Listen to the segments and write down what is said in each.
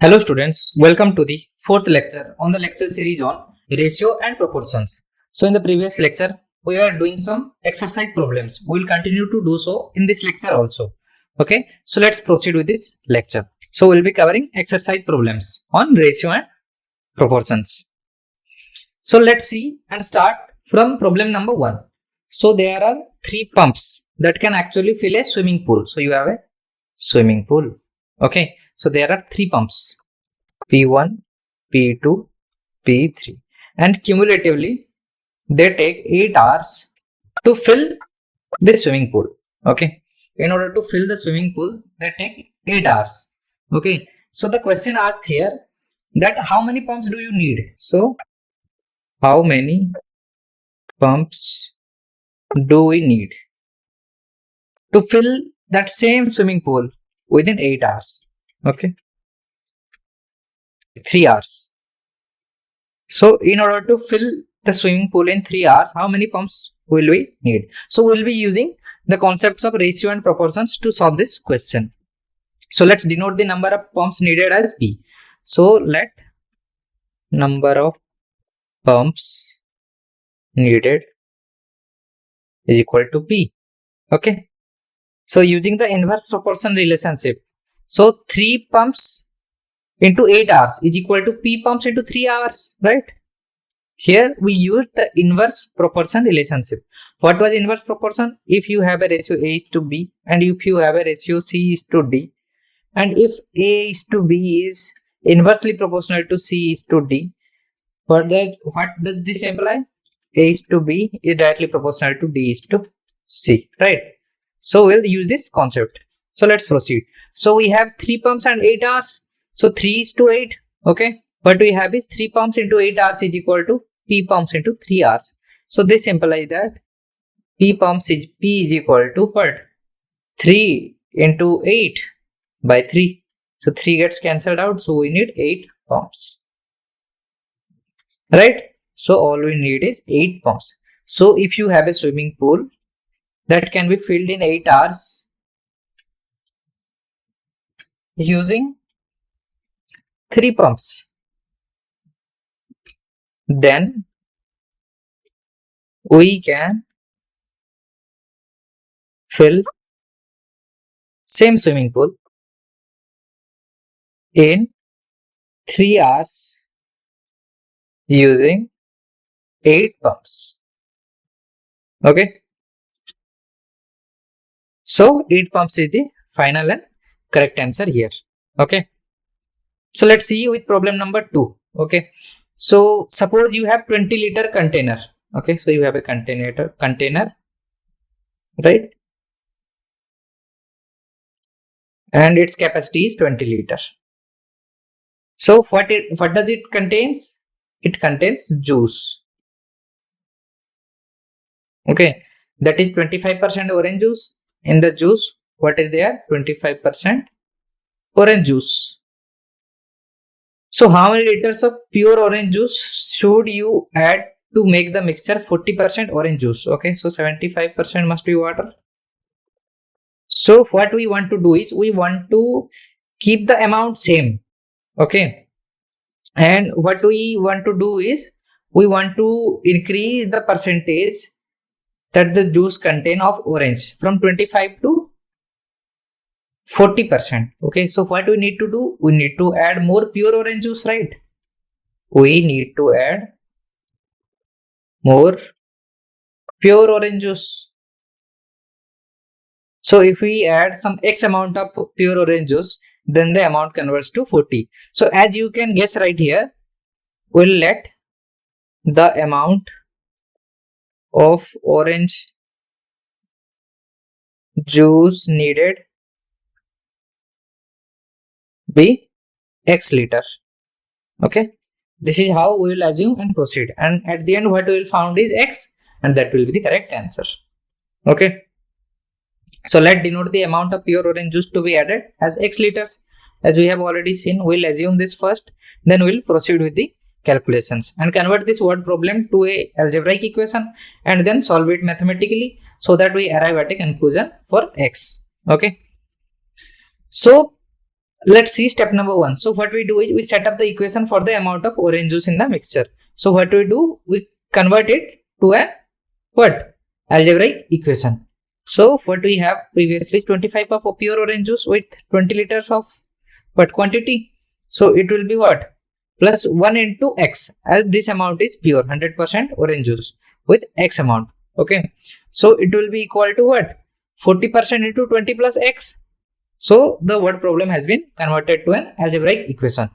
Hello students, welcome to the fourth lecture on the lecture series on ratio and proportions. So in the previous lecture, we are doing some exercise problems. We will continue to do so in this lecture also. Okay, so let's proceed with this lecture. So we'll be covering exercise problems on ratio and proportions. So let's see and start from problem number 1. So there are 3 pumps that can actually fill a swimming pool. So you have a swimming pool. Okay, so there are 3 pumps, P1, P2, P3, and cumulatively they take 8 hours to fill the swimming pool. Okay, in order to fill the swimming pool, they take 8 hours. Okay, so the question asked here that how many pumps do you need? So, how many pumps do we need to fill that same swimming pool within 8 hours? Okay, 3 hours. So in order to fill the swimming pool in 3 hours, how many pumps will we need? So we'll be using the concepts of ratio and proportions to solve this question. So let's denote the number of pumps needed as P. So let number of pumps needed is equal to P. Okay. So using the inverse proportion relationship, so 3 pumps into 8 hours is equal to P pumps into 3 hours, right? Here we use the inverse proportion relationship. What was inverse proportion? If you have a ratio A is to B and if you have a ratio C is to D, and if A is to B is inversely proportional to C is to D, what does this imply? A is to B is directly proportional to D is to C, right? So we'll use this concept. So let's proceed. So we have 3 pumps and 8 hours. So 3 is to 8. Okay. What we have is 3 pumps into 8 hours is equal to P pumps into 3 hours. So this implies that P is equal to what? 3 into 8 by 3. So 3 gets cancelled out. So we need 8 pumps. Right? So all we need is 8 pumps. So if you have a swimming pool that can be filled in 8 hours using 3 pumps, then we can fill same swimming pool in 3 hours using 8 pumps. Okay. So 8 pumps is the final and correct answer here. Okay. So let's see with problem number 2. Okay. So suppose you have 20-liter container. Okay. So you have a container, right? And its capacity is 20 liters. So what does it contains? It contains juice. Okay. That is 25% orange juice. In the juice, what is there? 25% orange juice. So how many liters of pure orange juice should you add to make the mixture 40% orange juice? Okay, so 75% must be water. So what we want to do is we want to keep the amount same. Okay, and what we want to do is we want to increase the percentage that the juice contain of orange from 25 to 40%. Okay, so what we need to do? We need to add more pure orange juice, right? We need to add more pure orange juice. So if we add some X amount of pure orange juice, then the amount converts to 40. So as you can guess right here, we'll let the amount of orange juice needed be X liter. Okay, this is how we will assume and proceed, and at the end what we will found is X, and that will be the correct answer. Okay, so let's denote the amount of pure orange juice to be added as X liters. As we have already seen, we'll assume this first, then we'll proceed with the calculations and convert this word problem to a algebraic equation and then solve it mathematically so that we arrive at a conclusion for X. Okay, so let's see step number 1. So what we do is we set up the equation for the amount of orange juice in the mixture. So what we do, we convert it to a what? Algebraic equation. So what we have previously is 25 of pure orange juice with 20 liters of what quantity? So it will be what? Plus 1 into x, as this amount is pure 100% orange juice with x amount. Okay. So it will be equal to what? 40% into 20 plus x. So the word problem has been converted to an algebraic equation.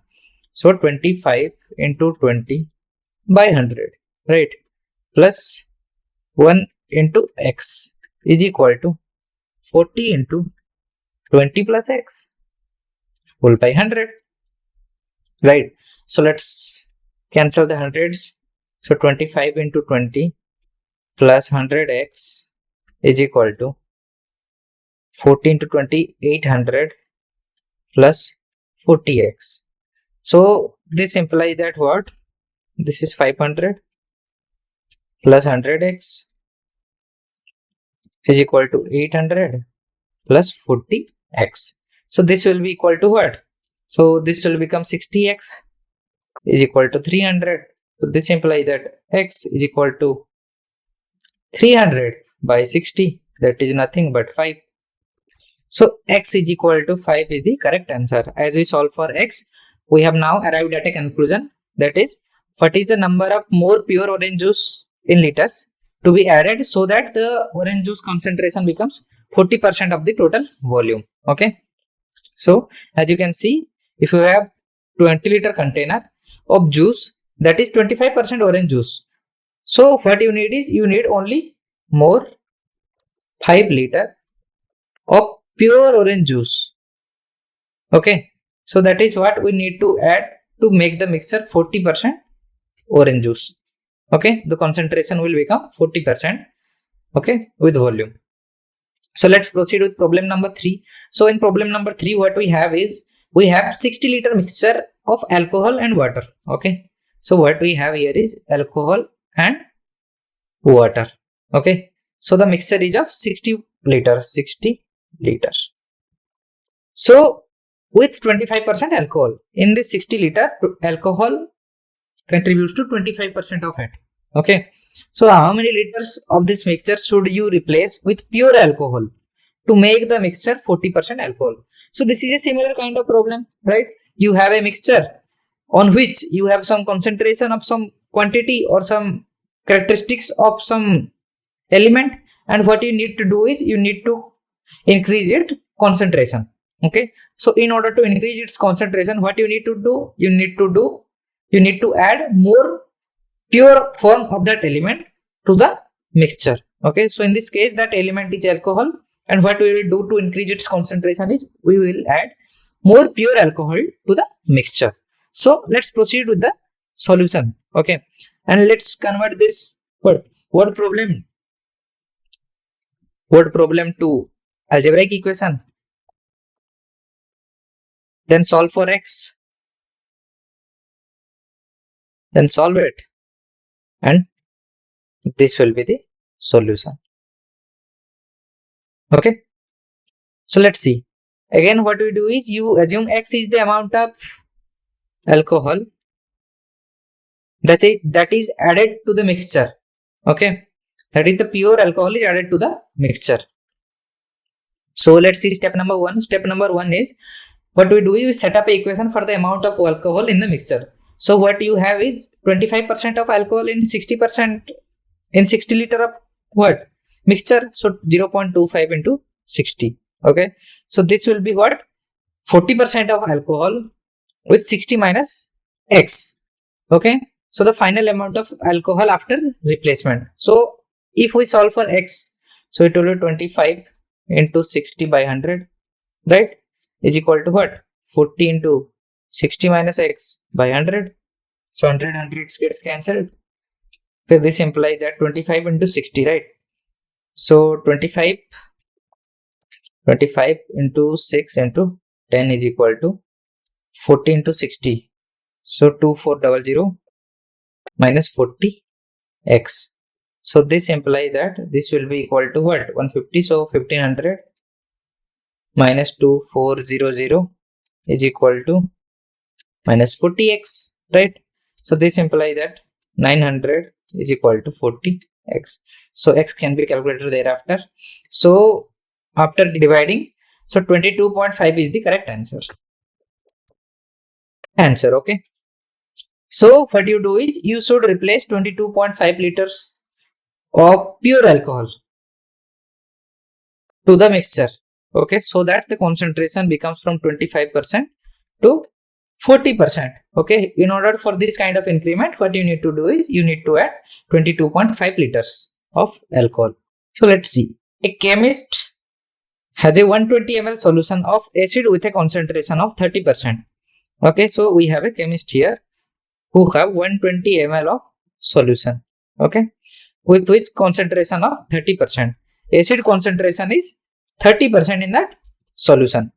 So 25 into 20 by 100, right? Plus 1 into x is equal to 40 into 20 plus x whole by 100, right? So let's cancel the hundreds. So 25 into 20 plus 100x is equal to 40 into 20, 800 plus 40x. So this implies that what? This is 500 plus 100x is equal to 800 plus 40x. So this will be equal to what? So this will become 60x is equal to 300. So this implies that x is equal to 300 by 60. That is nothing but 5. So x is equal to 5 is the correct answer. As we solve for x, we have now arrived at a conclusion, that is, what is the number of more pure orange juice in liters to be added so that the orange juice concentration becomes 40% of the total volume. Okay. So as you can see, if you have 20 liter container of juice, that is 25% orange juice. So what you need is, you need only more 5 liter of pure orange juice. Okay. So that is what we need to add to make the mixture 40% orange juice. Okay. The concentration will become 40%. Okay. With volume. So let's proceed with problem number 3. So in problem number 3, what we have is, we have 60 liter mixture of alcohol and water. Okay. So what we have here is alcohol and water. Okay. So the mixture is of 60 liters. So with 25% alcohol, in this 60 liter, alcohol contributes to 25% of it. Okay. So how many liters of this mixture should you replace with pure alcohol to make the mixture 40% alcohol? So this is a similar kind of problem, right? You have a mixture on which you have some concentration of some quantity or some characteristics of some element, and what you need to do is, you need to increase its concentration. Okay. So in order to increase its concentration, what you need to do? You need to add more pure form of that element to the mixture. Okay. So in this case, that element is alcohol, and what we will do to increase its concentration is, we will add more pure alcohol to the mixture. So let's proceed with the solution. Okay. And let's convert this word problem to algebraic equation. Then solve for x. Then solve it. And this will be the solution. Okay. So let's see. Again, what we do is, you assume x is the amount of alcohol that is added to the mixture. Okay. That is, the pure alcohol is added to the mixture. So let's see step number 1. Step number 1 is, what we do is, we set up an equation for the amount of alcohol in the mixture. So what you have is 25% of alcohol in 60% in 60 liter of what? Mixture. So 0.25 into 60. Okay. So this will be what? 40% of alcohol with 60 minus x. Okay. So the final amount of alcohol after replacement. So if we solve for x, so it will be 25 into 60 by 100, right? Is equal to what? 40 into 60 minus x by 100. So 100 gets cancelled. So this implies that 25 into 60, right? So 25 into 6 into 10 is equal to 40 into 60. So 2400 minus 40x. So this implies that this will be equal to what? 150. So 1500 minus 2400 is equal to minus 40x, right? So this implies that 900 is equal to 40x. So x can be calculated thereafter. So after dividing, so 22.5 is the correct answer. Okay. So what you do is you should replace 22.5 liters of pure alcohol to the mixture. Okay, so that the concentration becomes from 25% to 40%. Okay, in order for this kind of increment, what you need to do is you need to add 22.5 liters of alcohol. So let's see. A chemist has a 120 ml solution of acid with a concentration of 30%. Okay, so we have a chemist here who have 120 ml of solution. Okay, with which concentration of 30%. Acid concentration is 30% in that solution.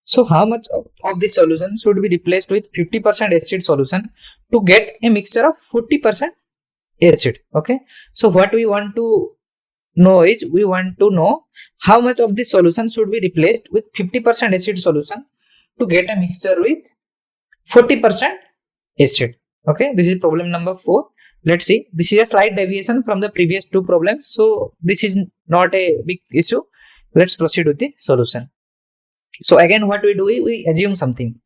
So how much of this solution should be replaced with 50% acid solution to get a mixture of 40% acid? Okay, so what we want to know is we want to know how much of this solution should be replaced with 50% acid solution to get a mixture with 40% acid. Okay, this is problem number 4. Let's see. This is a slight deviation from the previous two problems, so this is not a big issue. Let's proceed with the solution. So again, what we do is we assume something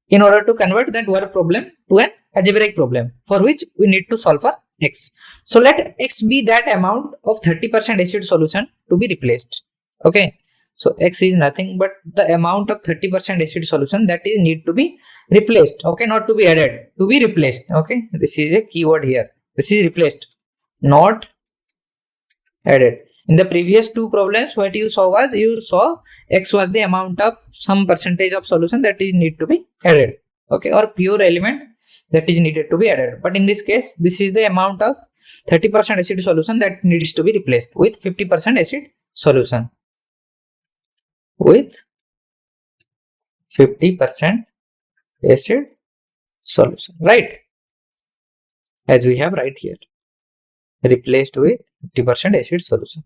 in order to convert that word problem to an algebraic problem, for which we need to solve for x. So let x be that amount of 30% acid solution to be replaced. Okay, so x is nothing but the amount of 30% acid solution that is need to be replaced. Okay, not to be added, to be replaced. Okay, this is a keyword here. This is replaced, not added. In the previous two problems, what you saw was x was the amount of some percentage of solution that is need to be added. Okay, or pure element that is needed to be added. But in this case, this is the amount of 30% acid solution that needs to be replaced with 50% acid solution. With 50% acid solution, right? As we have right here, replaced with 50% acid solution.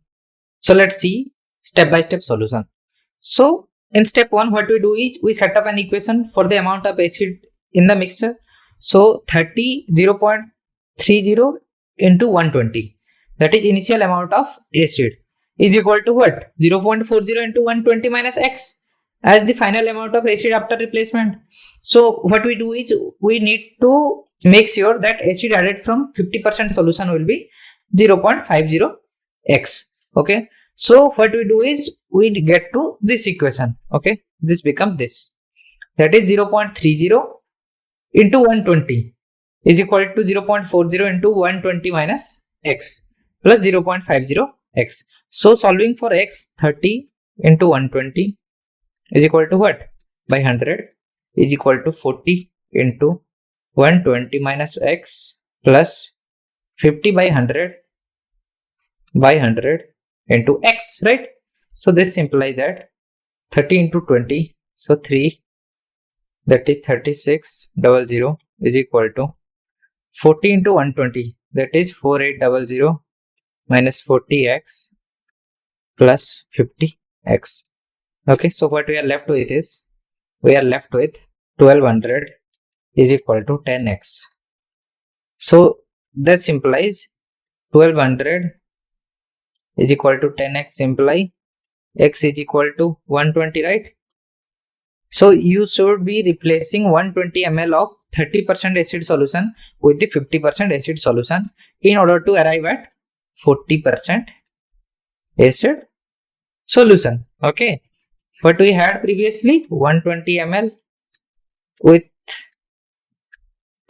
So let's see step-by-step solution. So in step 1, what we do is we set up an equation for the amount of acid in the mixture. So 0.30 into 120, that is initial amount of acid, is equal to what? 0.40 into 120 minus x as the final amount of acid after replacement. So what we do is we need to make sure that acid added from 50% solution will be 0.50x. Okay, so what we do is we get to this equation. Okay, this becomes this, that is 0.30 into 120 is equal to 0.40 into 120 minus x plus 0.50x. So solving for x, 30 into 120 is equal to what? By 100 is equal to 40 into 120 minus x plus 50 by 100 into x, right? So this implies that 30 into 20, so 3, that is 3600 is equal to 40 into 120, that is 4800 minus 40x plus 50x. Okay, so what we are left with is we are left with 1200 is equal to 10x. So this implies 1200 is equal to 10x, imply x is equal to 120, right? So you should be replacing 120 ml of 30% acid solution with the 50% acid solution in order to arrive at 40% acid solution. Okay, what we had previously, 120 ml with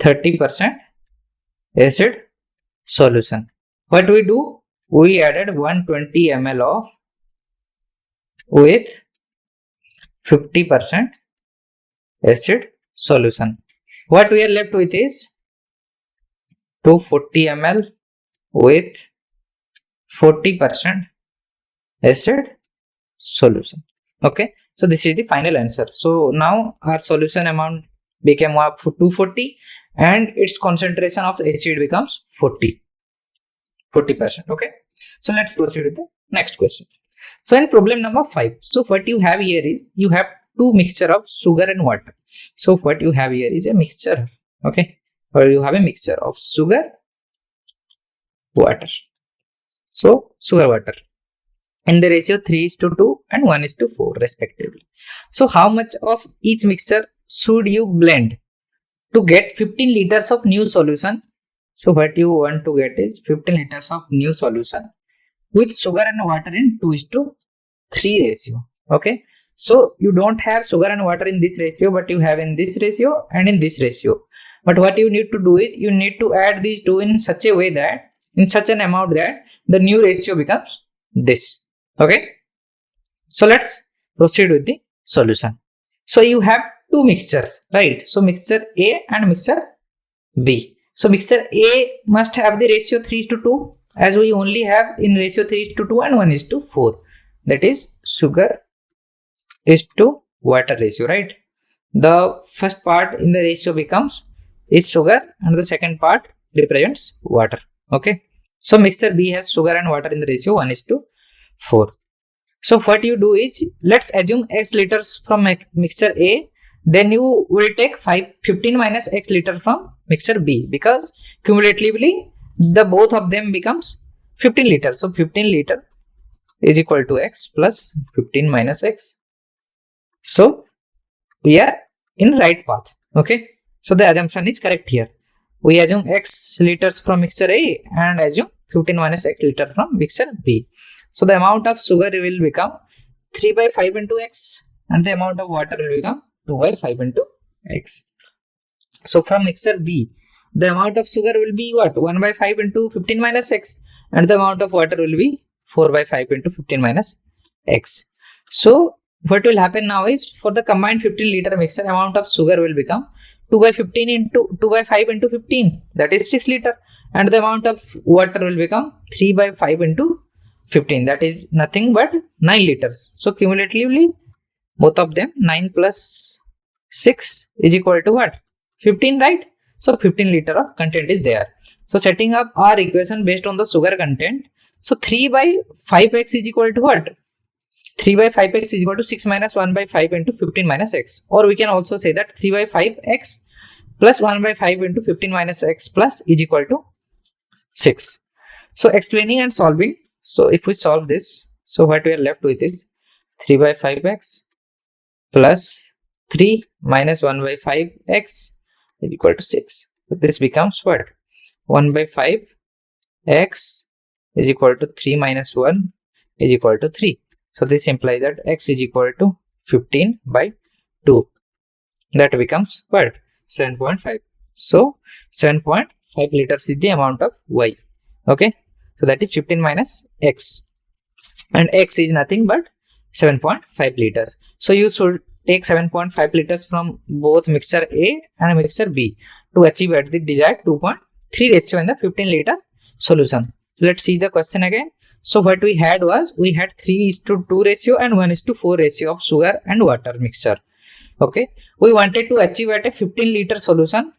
30% acid solution. What we do? We added 120 ml of with 50% acid solution. What we are left with is 240 ml with 40% acid solution. Okay, so this is the final answer. So now our solution amount became 240 and its concentration of acid becomes 40%. Okay, so let's proceed with the next question. So in problem number 5, so what you have here is you have two mixture of sugar and water. So what you have here is a mixture, okay, or you have a mixture of sugar, water. So sugar, water in the ratio 3:2 and 1:4 respectively. So how much of each mixture should you blend to get 15 liters of new solution? So what you want to get is 15 liters of new solution with sugar and water in 2:3 ratio. Okay, so you don't have sugar and water in this ratio, but you have in this ratio and in this ratio. But what you need to do is you need to add these two in such a way that in such an amount that the new ratio becomes this. Okay, so let's proceed with the solution. So you have two mixtures, right? So mixture A and mixture B. So mixture A must have the ratio 3:2, as we only have in ratio 3:2 and 1:4. That is sugar is to water ratio, right? The first part in the ratio becomes is sugar and the second part represents water. Okay. So mixture B has sugar and water in the ratio 1:4. So what you do is, let's assume x liters from mixture A, then you will take 15 minus x liter from mixture B, because cumulatively the both of them becomes 15 liters. So 15 liter is equal to x plus 15 minus x. So we are in right path. Okay. So the assumption is correct here. We assume x liters from mixture A and assume 15 minus x liter from mixture B. So the amount of sugar will become 3/5 into x and the amount of water will become 2/5 into x. So from mixture B, the amount of sugar will be what? 1/5 into 15 minus x and the amount of water will be 4/5 into 15 minus x. So what will happen now is, for the combined 15 liter mixture, amount of sugar will become 2/15 into 2/5 into 15, that is 6 liter, and the amount of water will become 3/5 into 15, that is nothing but 9 liters. So cumulatively both of them, 9 plus 6 is equal to what? 15, right? So 15 liter of content is there. So setting up our equation based on the sugar content, so 3/5x is equal to what? 3/5x is equal to 6 minus 1/5 into 15 minus x, or we can also say that 3/5x plus 1/5 into 15 minus x plus is equal to 6. So explaining and solving, so if we solve this, so what we are left with is 3/5x plus 3 minus 1/5x is equal to 6. So this becomes what? 1/5x is equal to 3 minus 1 is equal to 3. So this implies that x is equal to 15/2. That becomes what? 7.5. So 7.5 liters is the amount of y. Okay. So that is 15 minus x. And x is nothing but 7.5 liters. So you should take 7.5 liters from both mixture A and mixture B to achieve at the desired 2.3 ratio in the 15 liter solution. Let's see the question again. So what we had was, we had 3:2 ratio and 1:4 ratio of sugar and water mixture. Okay. We wanted to achieve at a 15 liter solution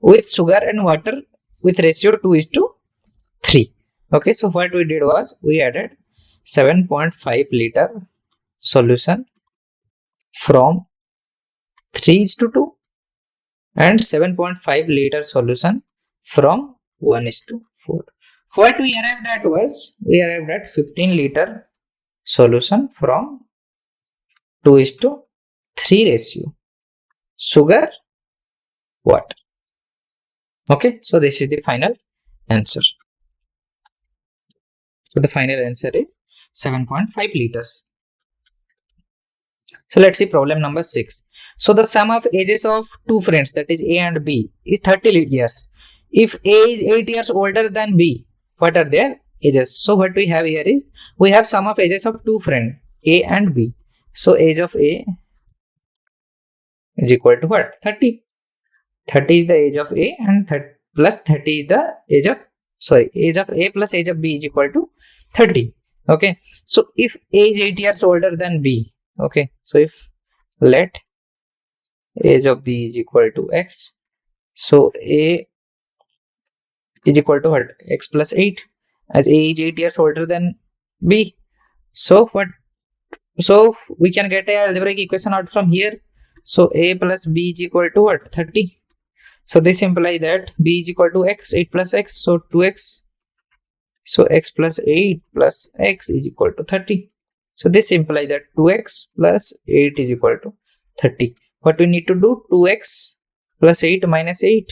with sugar and water with ratio 2:3. Okay. So what we did was, we added 7.5 liter solution from 3:2 and 7.5 liter solution from 1:4. What we arrived at was, we arrived at 15 liter solution from 2:3 ratio sugar, water. Okay, so this is the final answer. So the final answer is 7.5 liters. So let's see problem number 6. So the sum of ages of two friends, that is A and B, is 30 years. If A is 8 years older than B, what are their ages? So what we have here is, we have sum of ages of two friends, A and B. So age of A is equal to what? 30. 30 is the age of A and plus 30 is the age of, age of A plus age of B is equal to 30. Okay. So if A is 8 years older than B, okay. So if let age of B is equal to X, so A is equal to what? X plus 8, as A is 8 years older than B. So what? So we can get a algebraic equation out from here. So a plus b is equal to what? 30. So this implies that b is equal to x, 8 plus x, so 2x. So x plus 8 plus x is equal to 30. So this implies that 2x plus 8 is equal to 30. What we need to do? 2x plus 8 minus 8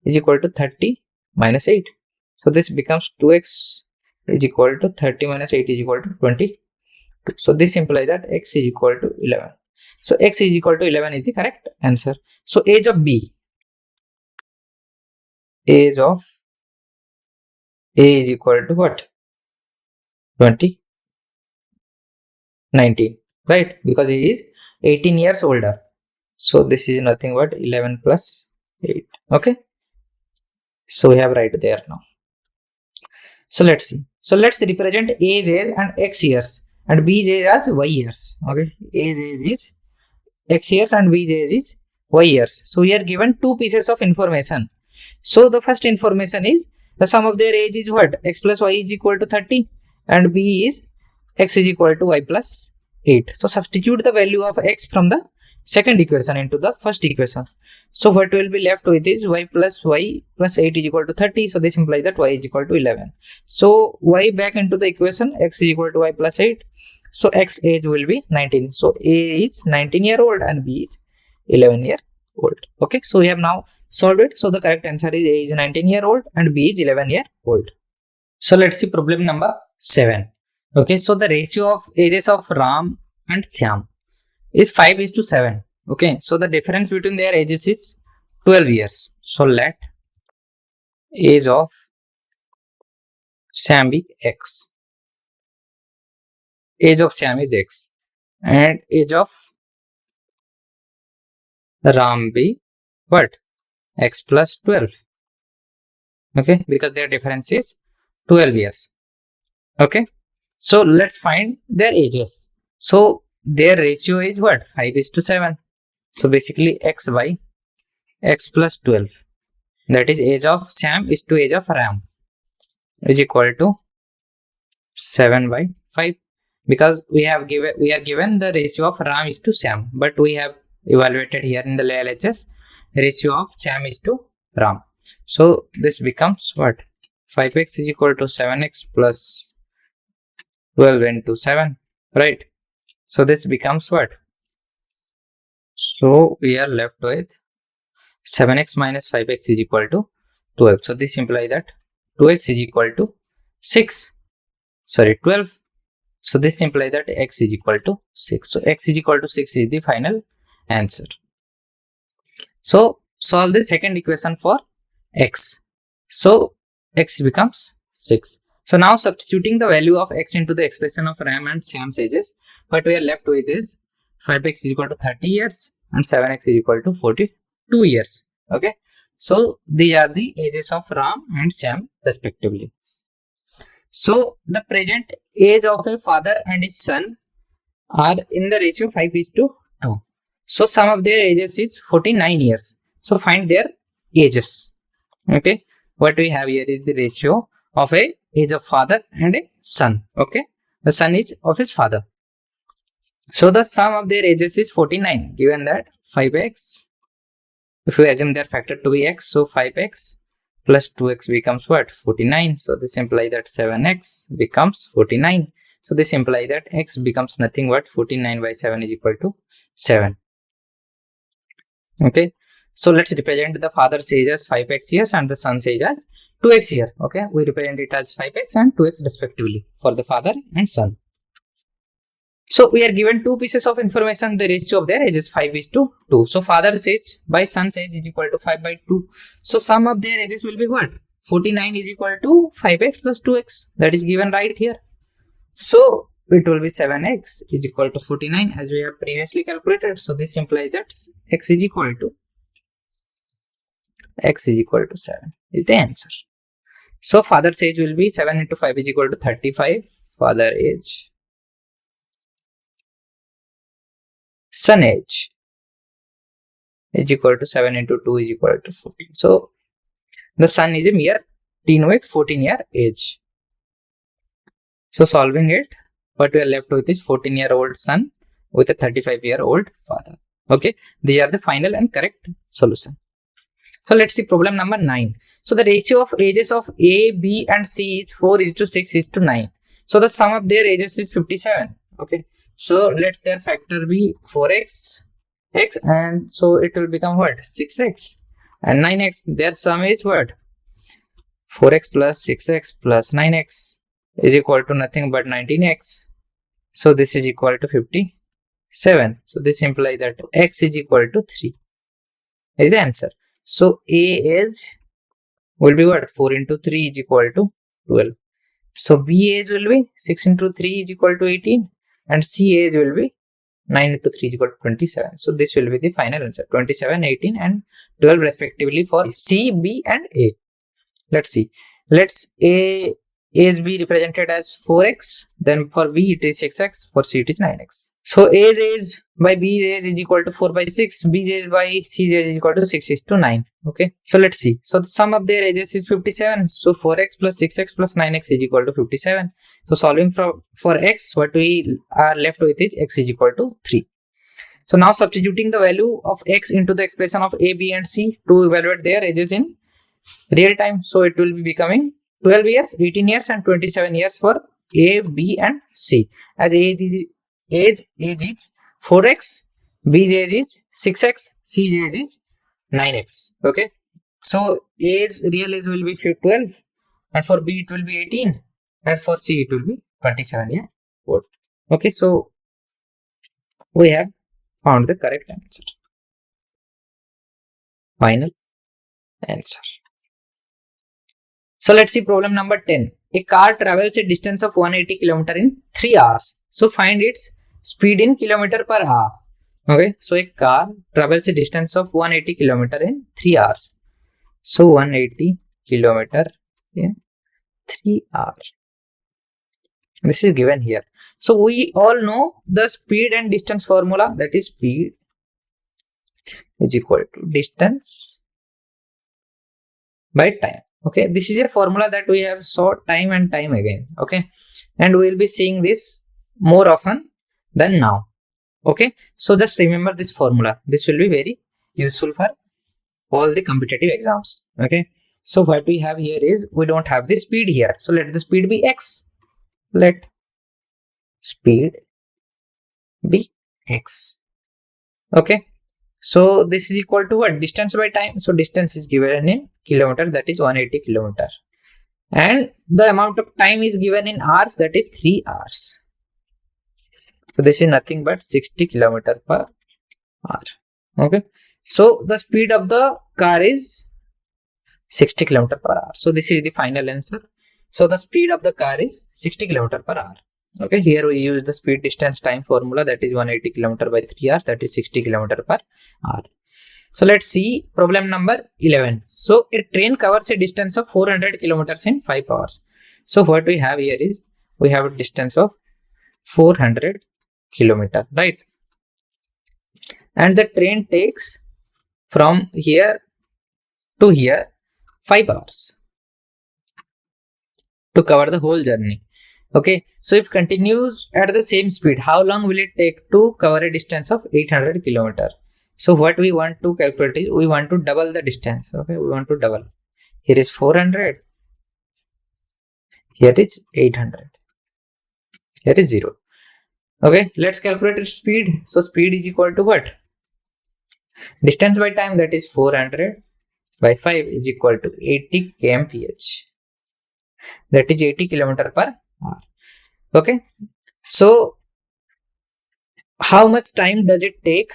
is equal to 30 minus 8. So this becomes 2x is equal to 30 minus 8 is equal to 22. So this implies that x is equal to 11. So x is equal to 11 is the correct answer. So age of B. Age of A is equal to what? 20. 19. Right? Because he is 18 years older. So this is nothing but 11 plus 8. Okay. So we have right there now. So let's see. So let's represent A's age and X years and B's age as Y years. Okay. A's age is X years and B's age is Y years. So we are given two pieces of information. So the first information is the sum of their age is what? X plus Y is equal to 30 and B is X is equal to Y plus 8. So substitute the value of X from the second equation into the first equation. So what will be left with is Y plus 8 is equal to 30. So this implies that Y is equal to 11. So Y back into the equation, X is equal to Y plus 8. So X age will be 19. So A is 19-year-old and B is 11-year-old. Okay, so we have now solved it. So the correct answer is A is 19-year-old and B is 11-year-old. So let's see problem number 7. Okay, so the ratio of ages of Ram and Shyam is 5:7. Okay, so the difference between their ages is 12 years. So let age of Shyam be X. Age of Shyam is X. And age of Ram be what? X plus 12. Okay, because their difference is 12 years. Okay, so let's find their ages. So their ratio is what? 5:7. So basically x by x plus 12. That is age of Shyam is to age of Ram is equal to 7 by 5. Because we are given the ratio of Ram is to Shyam, but we have evaluated here in the LHS ratio of Shyam is to Ram. So this becomes what? 5x is equal to 7x plus 12 into 7, right? So this becomes what? So we are left with 7x minus 5x is equal to 12. So this implies that 2x is equal to 12. So this implies that x is equal to 6. So x is equal to 6 is the final answer. So solve the second equation for x. So x becomes 6. So now substituting the value of x into the expression of Ram and Shyam's ages, what we are left with is 5x is equal to 30 years and 7x is equal to 42 years. Okay. So these are the ages of Ram and Shyam respectively. So the present age of a father and his son are in the ratio 5:2. So sum of their ages is 49 years. So find their ages. Okay. What we have here is the ratio of a age of father and a son. Okay. The son is of his father. So the sum of their ages is 49, given that 5x, if we assume their factor to be x, so 5x plus 2x becomes what? 49. So this implies that 7x becomes 49. So this implies that x becomes nothing but 49 by 7 is equal to 7. Okay. So let's represent the father's age as 5x years and the son's age as 2x year. Okay. We represent it as 5x and 2x respectively for the father and son. So we are given two pieces of information. The ratio of their ages 5:2. So father's age by son's age is equal to 5/2. So sum of their ages will be what? 49 is equal to 5x plus 2x. That is given right here. So it will be 7x is equal to 49 as we have previously calculated. So this implies that x is equal to 7 is the answer. So father's age will be 7 into 5 is equal to 35. Father age. Son age is equal to 7 into 2 is equal to 14. So the son is a mere teen with 14-year age. So solving it, what we are left with is 14-year-old son with a 35-year-old father. Okay, these are the final and correct solution. So let's see problem number 9. So the ratio of ages of A, B and C is 4:6:9. So the sum of their ages is 57. Okay, so let their factor be 4x, x, and so it will become what? 6x and 9x. Their sum is what? 4x plus 6x plus 9x is equal to nothing but 19x. So this is equal to 57. So this implies that x is equal to 3 is the answer. So A age will be what? 4 into 3 is equal to 12. So B age will be 6 into 3 is equal to 18 and C age will be 9 into 3 is equal to 27. So this will be the final answer, 27, 18 and 12 respectively for C, B and A. Let's see. Let's A age be represented as 4x, then for B it is 6x, for C it is 9x. So A's age by B's age is equal to 4/6, B's age by C's age is equal to 6:9. Okay, so let's see. So the sum of their ages is 57. So 4x plus 6x plus 9x is equal to 57. So solving for x, what we are left with is x is equal to 3. So now substituting the value of x into the expression of A, B and C to evaluate their ages in real time. So it will be becoming 12 years, 18 years and 27 years for A, B and C. As age is 4x, B's age is 6x, C's age is 9x. Okay, so A's real age will be 12 and for B it will be 18 and for C it will be 27 years old. Okay, so we have found the correct answer. Final answer. So let's see problem number 10. A car travels a distance of 180 km in 3 hours. So find its speed in kilometer per hour. Okay, so a car travels a distance of 180 km in 3 hours. So 180 km in 3 hours. This is given here. So we all know the speed and distance formula, that is speed is equal to distance by time. Okay, this is a formula that we have saw time and time again. Okay, and we will be seeing this more often than now. Okay, so just remember this formula. This will be very useful for all the competitive exams. Okay, so what we have here is we don't have the speed here. So let the speed be x. Let speed be x. Okay, so this is equal to what? Distance by time. So distance is given in kilometer, that is 180 km, and the amount of time is given in hours, that is 3 hours. So this is nothing but 60 km per hour. Okay, so the speed of the car is 60 km per hour. So this is the final answer. So the speed of the car is 60 km per hour. Okay, here we use the speed distance time formula, that is 180 km by 3 hours, that is 60 km per hour. So let's see problem number 11. So a train covers a distance of 400 kilometers in 5 hours. So what we have here is we have a distance of 400 kilometer, right? And the train takes from here to here 5 hours to cover the whole journey. Okay, so if continues at the same speed, how long will it take to cover a distance of 800 kilometer? So what we want to calculate is we want to double the distance. Okay, we want to double. Here is 400, here is 800, here is 0. Okay, let's calculate its speed. So speed is equal to what? Distance by time, that is 400 by 5 is equal to 80 kmph. That is 80 km per hour. Okay, so how much time does it take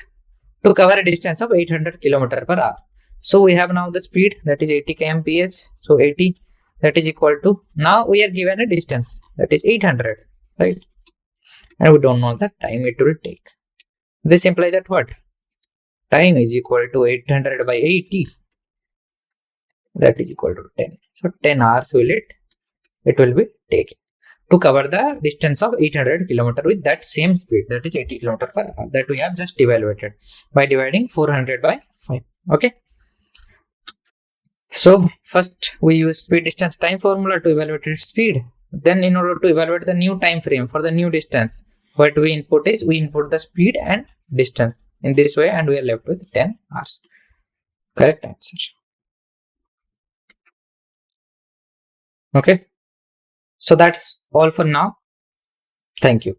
to cover a distance of 800 km per hour? So we have now the speed, that is 80 kmph. So 80, that is equal to, now we are given a distance, that is 800, right? And we don't know the time it will take. This implies that what? Time is equal to 800 by 80, that is equal to 10. So 10 hours will it will be taken to cover the distance of 800 km with that same speed, that is 80 km per hour, that we have just evaluated by dividing 400 by 5. Okay, so first we use speed distance time formula to evaluate its speed. Then in order to evaluate the new time frame for the new distance, what we input is we input the speed and distance. in this way, and we are left with 10 hours. Correct answer. Okay. So that's all for now. Thank you.